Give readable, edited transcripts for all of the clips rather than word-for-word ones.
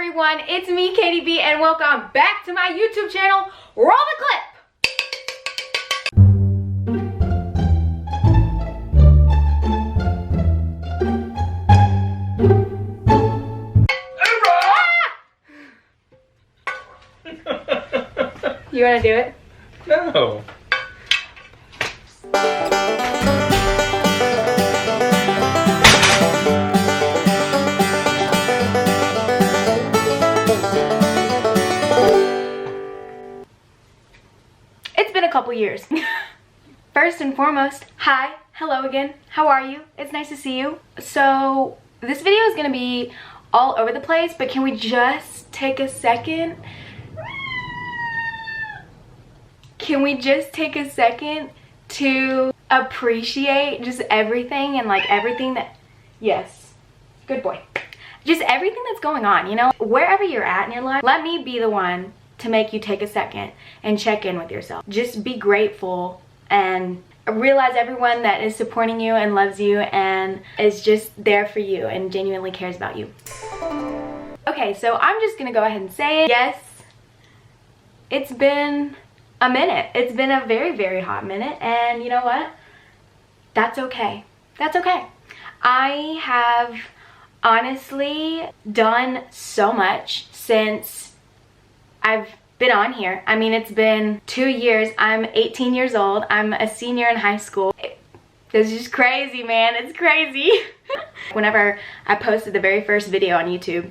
everyone, it's me, Katie B, and welcome back to my YouTube channel. Roll the clip! You wanna do it? No. It's been a couple years. First and foremost, hi, hello again. How are you? It's nice to see you. So this video is gonna be all over the place, but can we just take a second? Can we just take a second to appreciate just everything and like everything that, yes, good boy. Just everything that's going on, you know? Wherever you're at in your life, let me be the one to make you take a second and check in with yourself. Just be grateful and realize everyone that is supporting you and loves you and is just there for you and genuinely cares about you. Okay, so I'm just gonna go ahead and say it. Yes, it's been a minute. It's been a very, very hot minute, and you know what? That's okay. That's okay. I have honestly done so much since I've been on here. I mean, it's been 2 years. I'm 18 years old. I'm a senior in high school. It's just crazy, man. It's crazy. Whenever I posted the very first video on YouTube,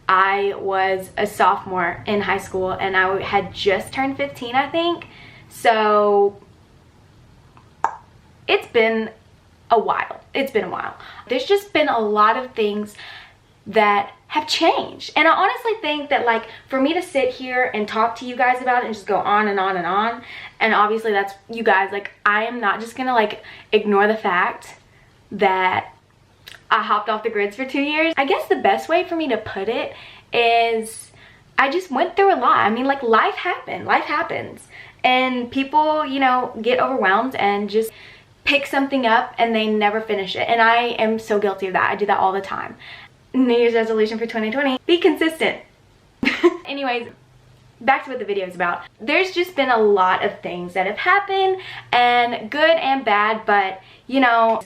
I was a sophomore in high school and I had just turned 15, I think. So it's been a while. It's been a while. There's just been a lot of things that have changed. And I honestly think that, like, for me to sit here and talk to you guys about it and just go on and on and on, and obviously that's you guys, like, I am not just gonna like ignore the fact that I hopped off the grids for 2 years. I guess the best way for me to put it is I just went through a lot. I mean, like, life happens. And people, you know, get overwhelmed and just pick something up and they never finish it. And I am so guilty of that. I do that all the time. New Year's resolution for 2020, be consistent. Anyways, back to what the video is about. There's just been a lot of things that have happened, and good and bad, but you know,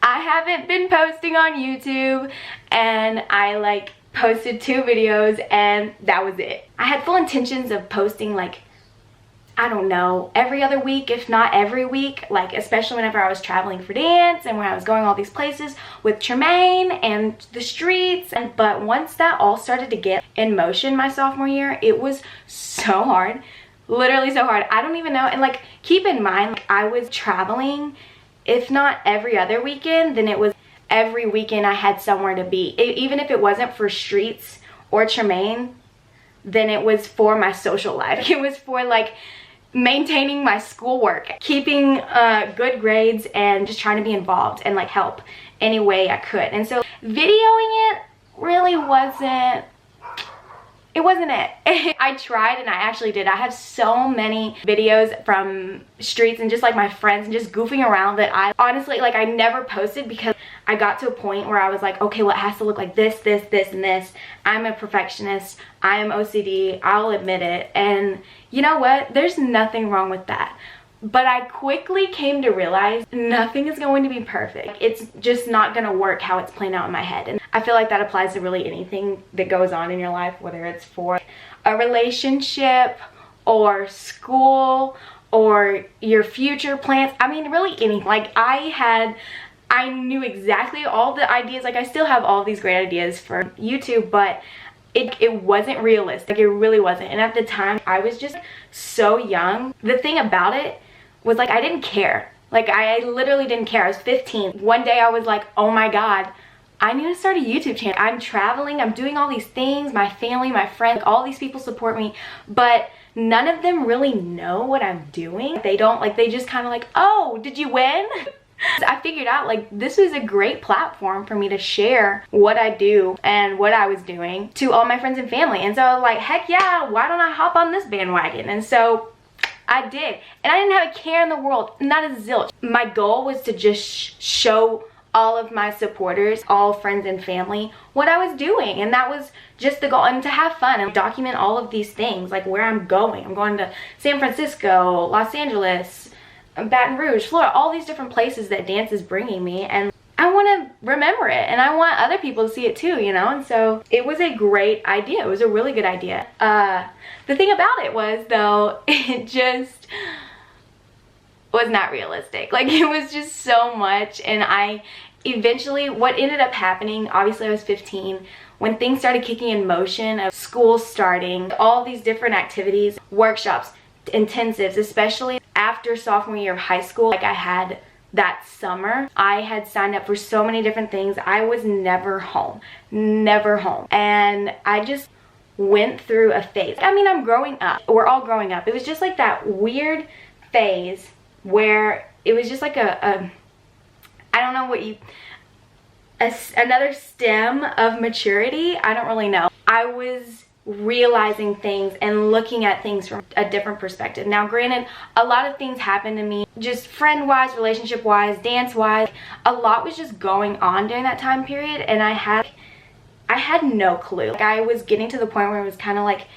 I haven't been posting on YouTube, and I like posted 2 videos and that was it. I had full intentions of posting, like, I don't know, every other week, if not every week, like especially whenever I was traveling for dance and when I was going all these places with Tremaine and the streets. But once that all started to get in motion my sophomore year, it was so hard, literally so hard. I don't even know. And like, keep in mind, like, I was traveling, if not every other weekend, then it was every weekend I had somewhere to be. Even if it wasn't for streets or Tremaine, then it was for my social life. It was for like maintaining my schoolwork, keeping good grades, and just trying to be involved and like help any way I could. And so videoing it really wasn't it. I tried, and I actually did. I have so many videos from streets and just like my friends and just goofing around that I honestly, like, I never posted because I got to a point where I was like, okay, well, it has to look like this, this, this, and this. I'm a perfectionist. I am OCD. I'll admit it. And you know what? There's nothing wrong with that. But I quickly came to realize nothing is going to be perfect. It's just not going to work how it's playing out in my head. And I feel like that applies to really anything that goes on in your life, whether it's for a relationship or school or your future plans. I mean, really anything. Like, I knew exactly all the ideas. Like, I still have all these great ideas for YouTube, but it wasn't realistic. It really wasn't. And at the time, I was just so young. The thing about it was, like, I didn't care. Like, I literally didn't care. I was 15. One day I was like, oh my God, I need to start a YouTube channel. I'm traveling, I'm doing all these things, my family, my friends, all these people support me, but none of them really know what I'm doing. They don't, like, they just kind of like, oh, did you win? I figured out, like, this was a great platform for me to share what I do and what I was doing to all my friends and family. And so I was like, heck yeah, why don't I hop on this bandwagon? And so I did. And I didn't have a care in the world, not a zilch. My goal was to just show all of my supporters, all friends and family, what I was doing. And that was just the goal, and to have fun and document all of these things, like where I'm going. I'm going to San Francisco, Los Angeles, Baton Rouge, Florida, all these different places that dance is bringing me, and I want to remember it, and I want other people to see it too, you know? And so it was a great idea. It was a really good idea. The thing about it was, though, it just was not realistic. Like, it was just so much, and I eventually, what ended up happening, obviously I was 15, when things started kicking in motion of school starting, all these different activities, workshops, intensives, especially after sophomore year of high school, like I had that summer, I had signed up for so many different things. I was never home, and I just went through a phase. I mean, I'm growing up, we're all growing up. It was just like that weird phase where it was just like I don't know what you, another stem of maturity, I don't really know. I was realizing things and looking at things from a different perspective. Now granted, a lot of things happened to me, just friend-wise, relationship-wise, dance-wise. A lot was just going on during that time period, and I had no clue. Like, I was getting to the point where it was kind of like,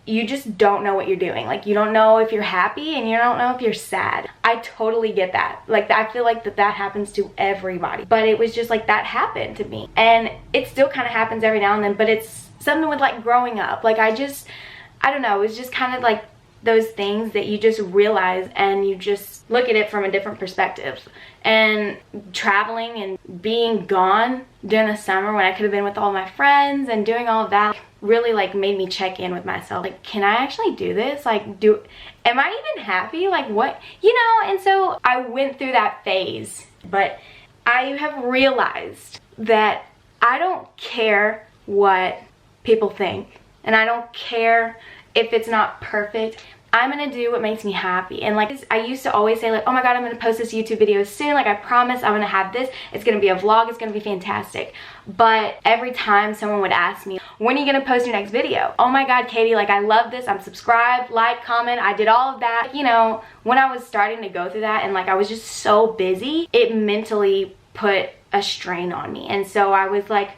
you just don't know what you're doing. Like, you don't know if you're happy and you don't know if you're sad. I totally get that. Like, I feel like that happens to everybody. But it was just like, that happened to me. And it still kind of happens every now and then, but it's something with like growing up. Like, I don't know, it was just kind of like those things that you just realize and you just look at it from a different perspective. And traveling and being gone during the summer when I could have been with all my friends and doing all of that really like made me check in with myself. Like, can I actually do this? Like, am I even happy? Like, what, you know? And so I went through that phase, but I have realized that I don't care what people think, and I don't care if it's not perfect. I'm gonna do what makes me happy. And like, I used to always say like, oh my god, I'm gonna post this YouTube video soon, like I promise I'm gonna have this, it's gonna be a vlog, it's gonna be fantastic. But every time someone would ask me, when are you gonna post your next video? Oh my god, Katie, like I love this, I'm subscribed, like, comment, I did all of that. You know, when I was starting to go through that and like I was just so busy, it mentally put a strain on me. And so I was like,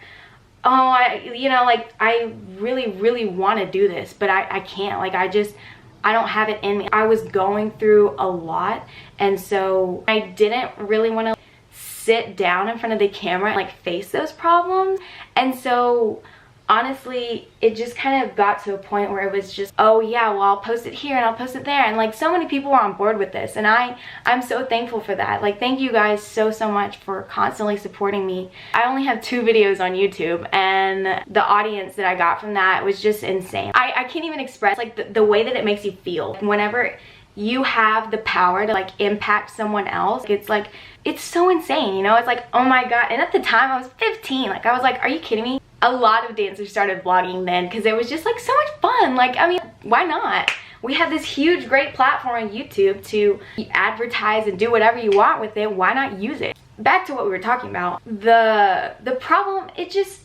oh, I really want to do this, but I can't. Like, I don't have it in me. I was going through a lot, and so I didn't really want to sit down in front of the camera and like face those problems. And so honestly, it just kind of got to a point where it was just, oh yeah, well, I'll post it here and I'll post it there, and like so many people were on board with this, and I'm so thankful for that. Like, thank you guys so much for constantly supporting me. I only have 2 videos on YouTube, and the audience that I got from that was just insane. I can't even express like the way that it makes you feel whenever you have the power to like impact someone else. It's like, it's so insane, you know? It's like, oh my god. And at the time I was 15, like I was like, are you kidding me? A lot of dancers started vlogging then because it was just like so much fun. Like, I mean, why not? We have this huge great platform on YouTube to advertise and do whatever you want with it. Why not use it? Back to what we were talking about, the problem, it just,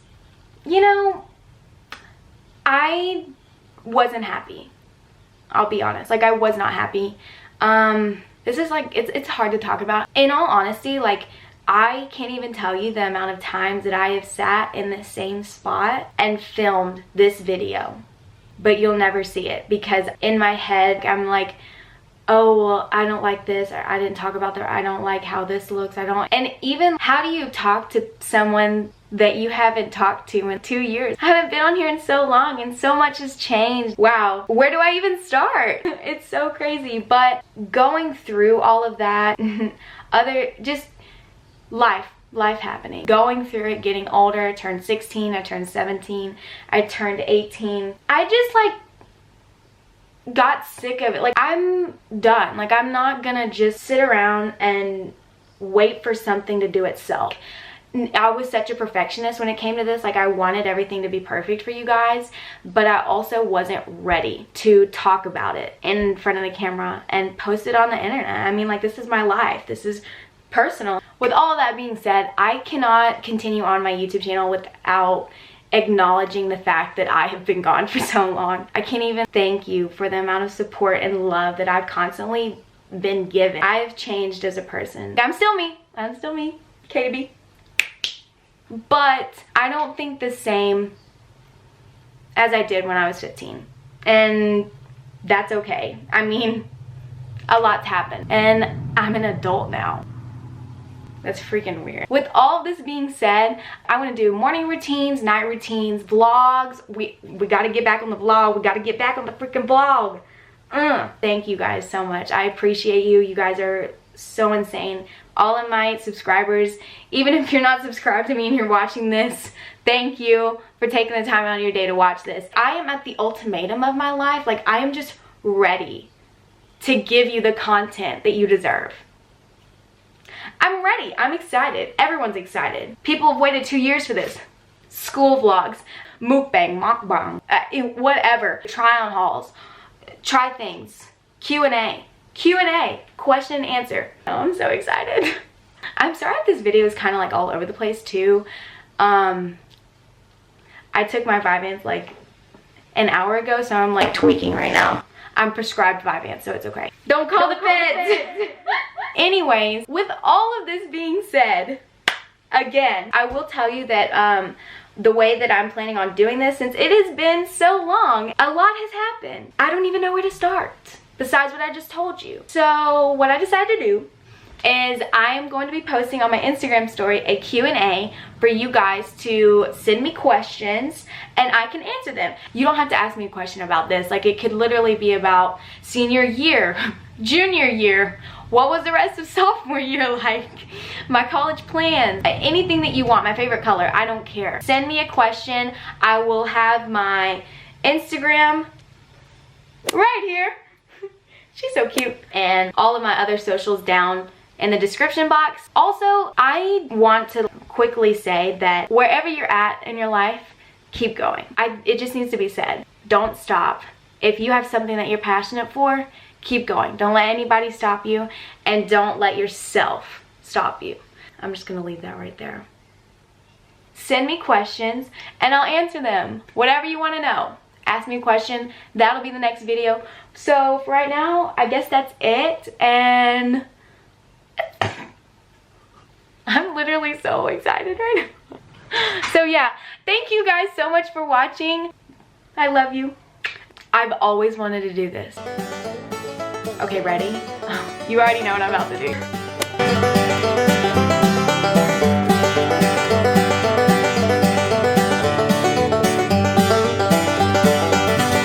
you know, I wasn't happy. I'll be honest, like I was not happy. This is like, it's hard to talk about. In all honesty, like I can't even tell you the amount of times that I have sat in the same spot and filmed this video, but you'll never see it because in my head I'm like, oh well, I don't like this, or I didn't talk about that, or I don't like how this looks, and even how do you talk to someone that you haven't talked to in 2 years? I haven't been on here in so long and so much has changed. Wow, where do I even start? It's so crazy. But going through all of that, just life happening, going through it, getting older. I turned 16, I turned 17, I turned 18. I just like got sick of it. Like, I'm done. Like, I'm not gonna just sit around and wait for something to do itself. I was such a perfectionist when it came to this. Like, I wanted everything to be perfect for you guys, but I also wasn't ready to talk about it in front of the camera and post it on the internet. I mean, like, this is my life, this is personal. With all of that being said, I cannot continue on my YouTube channel without acknowledging the fact that I have been gone for so long. I can't even thank you for the amount of support and love that I've constantly been given. I've changed as a person. I'm still me, Katie B. but I don't think the same as I did when I was 15. And that's okay. I mean, a lot's happened and I'm an adult now. That's freaking weird. With all this being said, I want to do morning routines, night routines, vlogs. We got to get back on the vlog. We got to get back on the freaking vlog. Thank you guys so much. I appreciate you. You guys are so insane. All of my subscribers, even if you're not subscribed to me and you're watching this, thank you for taking the time out of your day to watch this. I am at the ultimatum of my life. Like, I am just ready to give you the content that you deserve. I'm ready. I'm excited. Everyone's excited. People have waited 2 years for this. School vlogs, mukbang, whatever. Try on hauls, try things, Q&A, question and answer. Oh, I'm so excited. I'm sorry if this video is kind of like all over the place too. I took my Vyvanse like an hour ago, so I'm like tweaking right now. I'm prescribed Vyvanse, so it's okay. Don't call the feds. Anyways, with all of this being said, again, I will tell you that the way that I'm planning on doing this, since it has been so long, a lot has happened. I don't even know where to start besides what I just told you. So what I decided to do is I am going to be posting on my Instagram story a Q&A for you guys to send me questions and I can answer them. You don't have to ask me a question about this. Like, it could literally be about senior year, junior year, what was the rest of sophomore year like, my college plans, anything that you want, my favorite color, I don't care. Send me a question. I will have my Instagram right here. She's so cute. And all of my other socials down in the description box. Also, I want to quickly say that wherever you're at in your life, keep going. It just needs to be said. Don't stop. If you have something that you're passionate for, keep going. Don't let anybody stop you, and don't let yourself stop you. I'm just gonna leave that right there. Send me questions and I'll answer them. Whatever you want to know, ask me a question. That'll be the next video. So for right now, I guess that's it, and I'm literally so excited right now. So yeah, thank you guys so much for watching. I love you. I've always wanted to do this. Okay, ready? You already know what I'm about to do.